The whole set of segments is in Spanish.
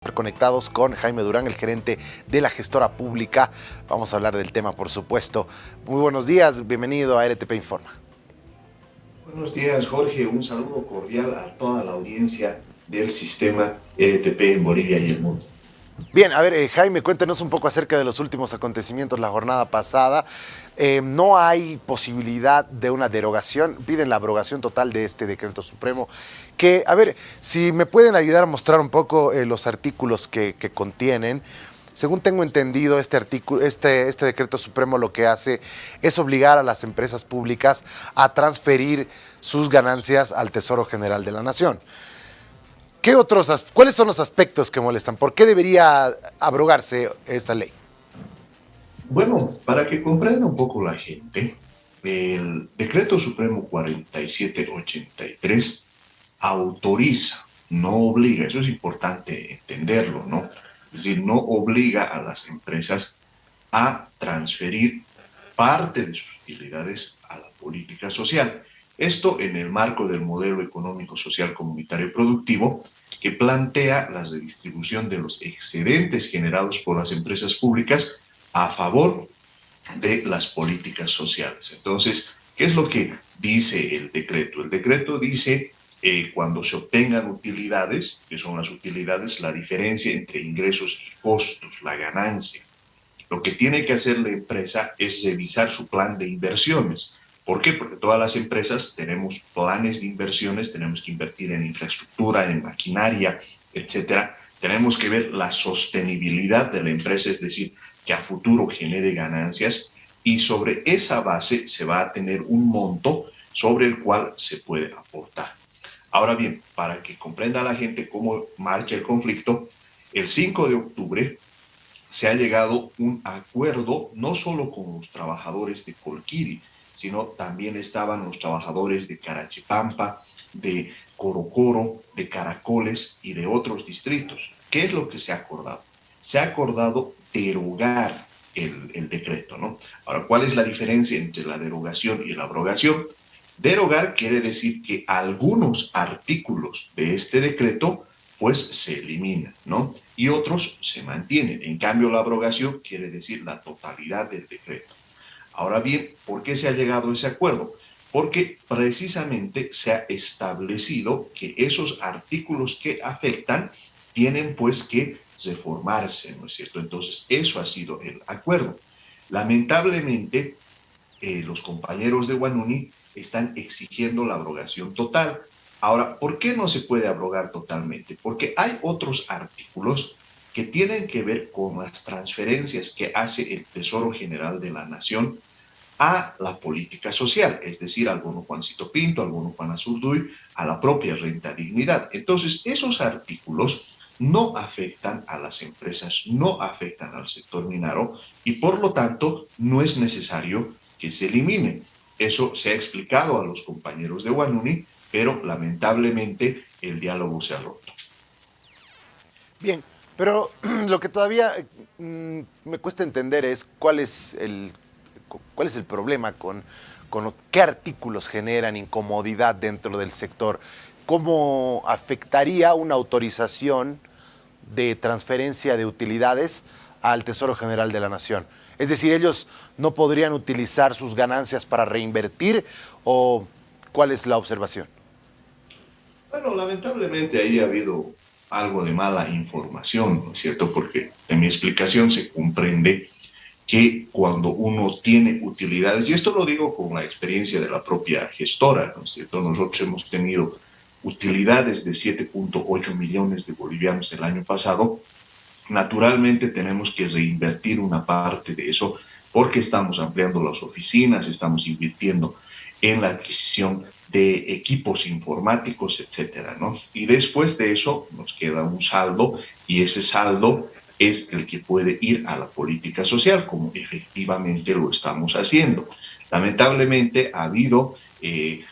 Conectados con Jaime Durán, el gerente de la gestora pública. Vamos a hablar del tema, por supuesto. Muy buenos días, bienvenido a RTP Informa. Buenos días, Jorge. Un saludo cordial a toda la audiencia del sistema RTP en Bolivia y el mundo. Bien, a ver, Jaime, cuéntanos un poco acerca de los últimos acontecimientos la jornada pasada. No hay posibilidad de una derogación, piden la abrogación total de este decreto supremo. Que, a ver, si me pueden ayudar a mostrar un poco los artículos que contienen. Según tengo entendido, este decreto supremo lo que hace es obligar a las empresas públicas a transferir sus ganancias al Tesoro General de la Nación. ¿Cuáles son los aspectos que molestan? ¿Por qué debería abrogarse esta ley? Bueno, para que comprenda un poco la gente, el Decreto Supremo 4783 autoriza, no obliga, eso es importante entenderlo, ¿no? Es decir, no obliga a las empresas a transferir parte de sus utilidades a la política social. Esto en el marco del modelo económico, social, comunitario y productivo que plantea la redistribución de los excedentes generados por las empresas públicas a favor de las políticas sociales. Entonces, ¿qué es lo que dice el decreto? El decreto dice cuando se obtengan utilidades, que son las utilidades, la diferencia entre ingresos y costos, la ganancia. Lo que tiene que hacer la empresa es revisar su plan de inversiones. ¿Por qué? Porque todas las empresas tenemos planes de inversiones, tenemos que invertir en infraestructura, en maquinaria, etcétera. Tenemos que ver la sostenibilidad de la empresa, es decir, que a futuro genere ganancias, y sobre esa base se va a tener un monto sobre el cual se puede aportar. Ahora bien, para que comprenda la gente cómo marcha el conflicto, el 5 de octubre se ha llegado a un acuerdo no solo con los trabajadores de Colquiri, sino también estaban los trabajadores de Carachipampa, de Corocoro, de Caracoles y de otros distritos. ¿Qué es lo que se ha acordado? Se ha acordado derogar el decreto, ¿no? Ahora, ¿cuál es la diferencia entre la derogación y la abrogación? Derogar quiere decir que algunos artículos de este decreto pues se eliminan, ¿no? Y otros se mantienen. En cambio, la abrogación quiere decir la totalidad del decreto. Ahora bien, ¿por qué se ha llegado a ese acuerdo? Porque precisamente se ha establecido que esos artículos que afectan tienen pues que reformarse, ¿no es cierto? Entonces, eso ha sido el acuerdo. Lamentablemente, los compañeros de Guanuni están exigiendo la abrogación total. Ahora, ¿por qué no se puede abrogar totalmente? Porque hay otros artículos que tienen que ver con las transferencias que hace el Tesoro General de la Nación a la política social, es decir, al bono Juancito Pinto, al bono Juan Azurduy, a la propia renta dignidad. Entonces, esos artículos no afectan a las empresas, no afectan al sector minero y por lo tanto no es necesario que se eliminen. Eso se ha explicado a los compañeros de Guanuni, pero lamentablemente el diálogo se ha roto. Bien, pero lo que todavía me cuesta entender es cuál es el problema con qué artículos generan incomodidad dentro del sector. ¿Cómo afectaría una autorización de transferencia de utilidades al Tesoro General de la Nación? Es decir, ellos no podrían utilizar sus ganancias para reinvertir, o ¿cuál es la observación? Bueno, lamentablemente ahí ha habido algo de mala información, ¿no es cierto? Porque en mi explicación se comprende que cuando uno tiene utilidades, y esto lo digo con la experiencia de la propia gestora, ¿no es cierto? Nosotros hemos tenido utilidades de 7.8 millones de bolivianos el año pasado. Naturalmente tenemos que reinvertir una parte de eso porque estamos ampliando las oficinas, estamos invirtiendo en la adquisición de equipos informáticos, etcétera, ¿no? Y después de eso nos queda un saldo y ese saldo es el que puede ir a la política social, como efectivamente lo estamos haciendo. Lamentablemente ha habido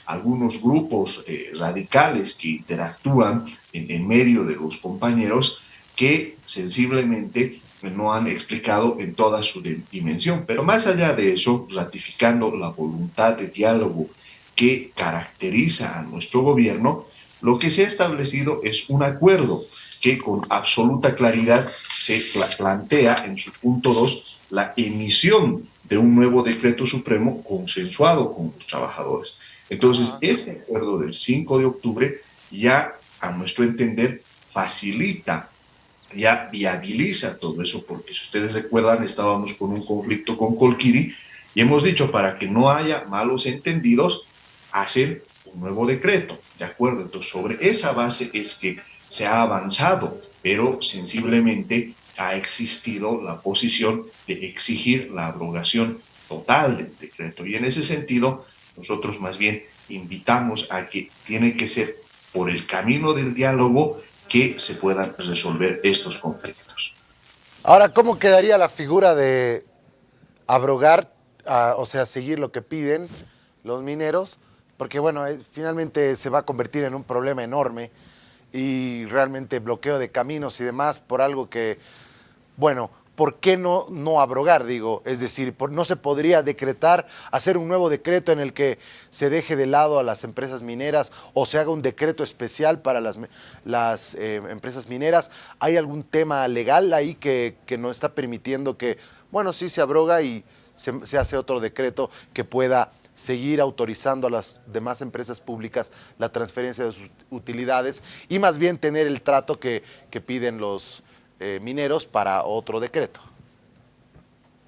algunos grupos radicales que interactúan en medio de los compañeros que sensiblemente no han explicado en toda su dimensión. Pero más allá de eso, ratificando la voluntad de diálogo que caracteriza a nuestro gobierno, lo que se ha establecido es un acuerdo. que con absoluta claridad se plantea en su punto 2 la emisión de un nuevo decreto supremo consensuado con los trabajadores. Entonces, este acuerdo del 5 de octubre ya, a nuestro entender, facilita, ya viabiliza todo eso, porque si ustedes recuerdan, estábamos con un conflicto con Colquiri y hemos dicho, para que no haya malos entendidos, hacer un nuevo decreto, ¿de acuerdo? Entonces, sobre esa base es que se ha avanzado, pero sensiblemente ha existido la posición de exigir la abrogación total del decreto. Y en ese sentido, nosotros más bien invitamos a que tiene que ser por el camino del diálogo que se puedan resolver estos conflictos. Ahora, ¿cómo quedaría la figura de abrogar, o sea, seguir lo que piden los mineros? Porque, bueno, finalmente se va a convertir en un problema enorme y realmente bloqueo de caminos y demás por algo que, bueno, ¿por qué no abrogar? Digo, es decir, no se podría decretar, hacer un nuevo decreto en el que se deje de lado a las empresas mineras o se haga un decreto especial para las empresas mineras. ¿Hay algún tema legal ahí que no está permitiendo que, bueno, sí se abroga y se hace otro decreto que pueda seguir autorizando a las demás empresas públicas la transferencia de sus utilidades y más bien tener el trato que piden los mineros para otro decreto?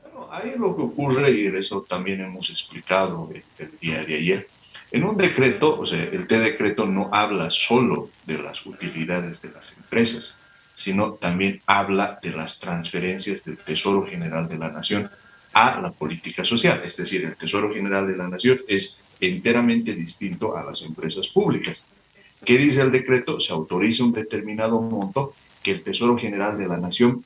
Bueno, ahí lo que ocurre, y eso también hemos explicado el día de ayer, en un decreto, o sea, el decreto no habla solo de las utilidades de las empresas, sino también habla de las transferencias del Tesoro General de la Nación a la política social. Es decir, el Tesoro General de la Nación es enteramente distinto a las empresas públicas. ¿Qué dice el decreto? Se autoriza un determinado monto que el Tesoro General de la Nación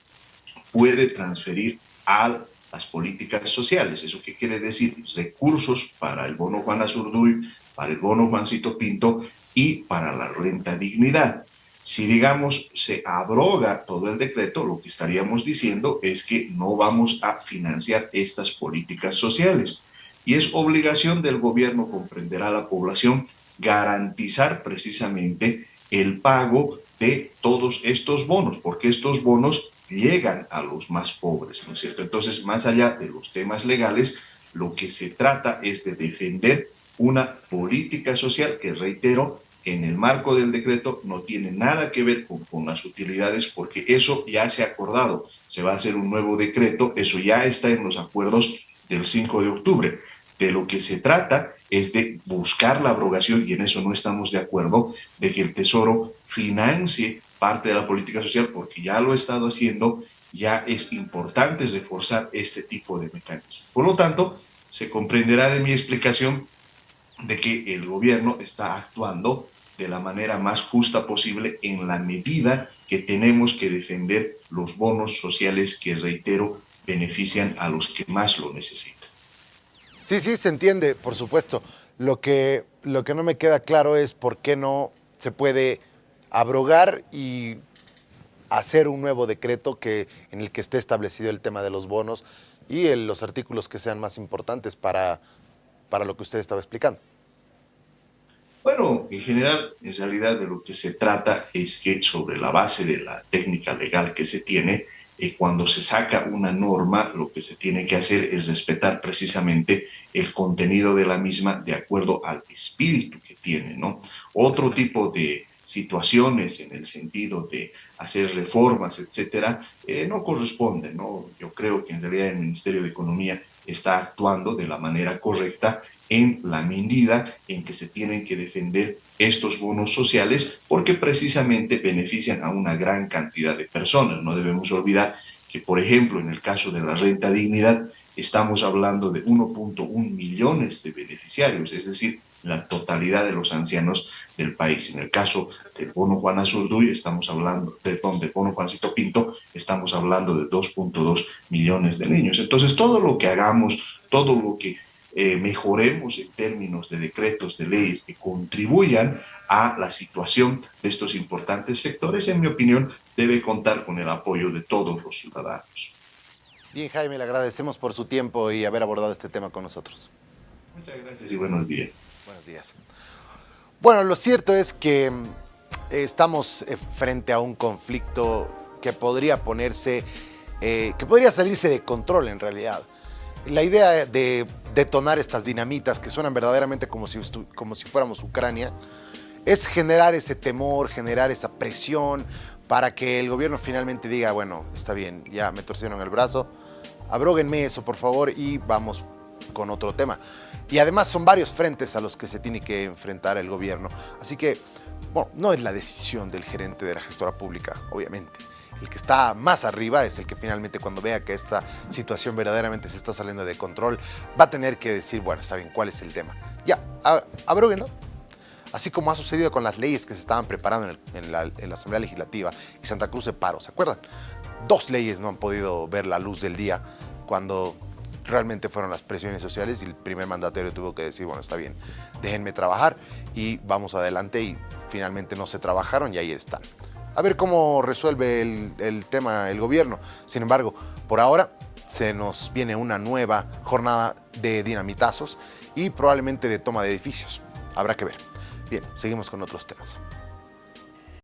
puede transferir a las políticas sociales. ¿Eso qué quiere decir? Recursos para el bono Juan Azurduy, para el bono Juancito Pinto y para la renta dignidad. Si, digamos, se abroga todo el decreto, lo que estaríamos diciendo es que no vamos a financiar estas políticas sociales. Y es obligación del gobierno, comprenderá la población, garantizar precisamente el pago de todos estos bonos, porque estos bonos llegan a los más pobres, ¿no es cierto? Entonces, más allá de los temas legales, lo que se trata es de defender una política social que, reitero, en el marco del decreto no tiene nada que ver con las utilidades, porque eso ya se ha acordado, se va a hacer un nuevo decreto, eso ya está en los acuerdos del 5 de octubre. De lo que se trata es de buscar la abrogación, y en eso no estamos de acuerdo, de que el Tesoro financie parte de la política social, porque ya lo ha estado haciendo, ya es importante reforzar este tipo de mecanismos. Por lo tanto, se comprenderá de mi explicación de que el gobierno está actuando de la manera más justa posible en la medida que tenemos que defender los bonos sociales que, reitero, benefician a los que más lo necesitan. Sí, sí, se entiende, por supuesto. Lo que no me queda claro es por qué no se puede abrogar y hacer un nuevo decreto en el que esté establecido el tema de los bonos y los artículos que sean más importantes para lo que usted estaba explicando. Bueno, en general, en realidad de lo que se trata es que, sobre la base de la técnica legal que se tiene, cuando se saca una norma, lo que se tiene que hacer es respetar precisamente el contenido de la misma de acuerdo al espíritu que tiene, ¿no? Otro tipo de situaciones en el sentido de hacer reformas, etcétera, no corresponden, ¿no? Yo creo que en realidad el Ministerio de Economía está actuando de la manera correcta en la medida en que se tienen que defender estos bonos sociales, porque precisamente benefician a una gran cantidad de personas. No debemos olvidar que, por ejemplo, en el caso de la renta dignidad, estamos hablando de 1.1 millones de beneficiarios, es decir, la totalidad de los ancianos del país. En el caso del bono Juan Azurduy, estamos hablando, del bono Juancito Pinto, estamos hablando de 2.2 millones de niños. Entonces, todo lo que hagamos, todo lo que mejoremos en términos de decretos, de leyes que contribuyan a la situación de estos importantes sectores, en mi opinión, debe contar con el apoyo de todos los ciudadanos. Bien, Jaime, le agradecemos por su tiempo y haber abordado este tema con nosotros. Muchas gracias y buenos días. Buenos días. Bueno, lo cierto es que estamos frente a un conflicto que podría que podría salirse de control en realidad. La idea de detonar estas dinamitas que suenan verdaderamente como si fuéramos Ucrania es generar ese temor, generar esa presión para que el gobierno finalmente diga, bueno, está bien, ya me torcieron el brazo, abróguenme eso por favor y vamos con otro tema. Y además son varios frentes a los que se tiene que enfrentar el gobierno. Así que, bueno, no es la decisión del gerente de la gestora pública, obviamente. El que está más arriba es el que finalmente cuando vea que esta situación verdaderamente se está saliendo de control, va a tener que decir, bueno, está bien, ¿cuál es el tema? Ya, abróguenlo. Así como ha sucedido con las leyes que se estaban preparando en la Asamblea Legislativa y Santa Cruz de Paro, ¿se acuerdan? 2 leyes no han podido ver la luz del día cuando realmente fueron las presiones sociales y el primer mandatario tuvo que decir, bueno, está bien, déjenme trabajar y vamos adelante, y finalmente no se trabajaron y ahí están. A ver cómo resuelve el tema el gobierno. Sin embargo, por ahora se nos viene una nueva jornada de dinamitazos y probablemente de toma de edificios. Habrá que ver. Bien, seguimos con otros temas.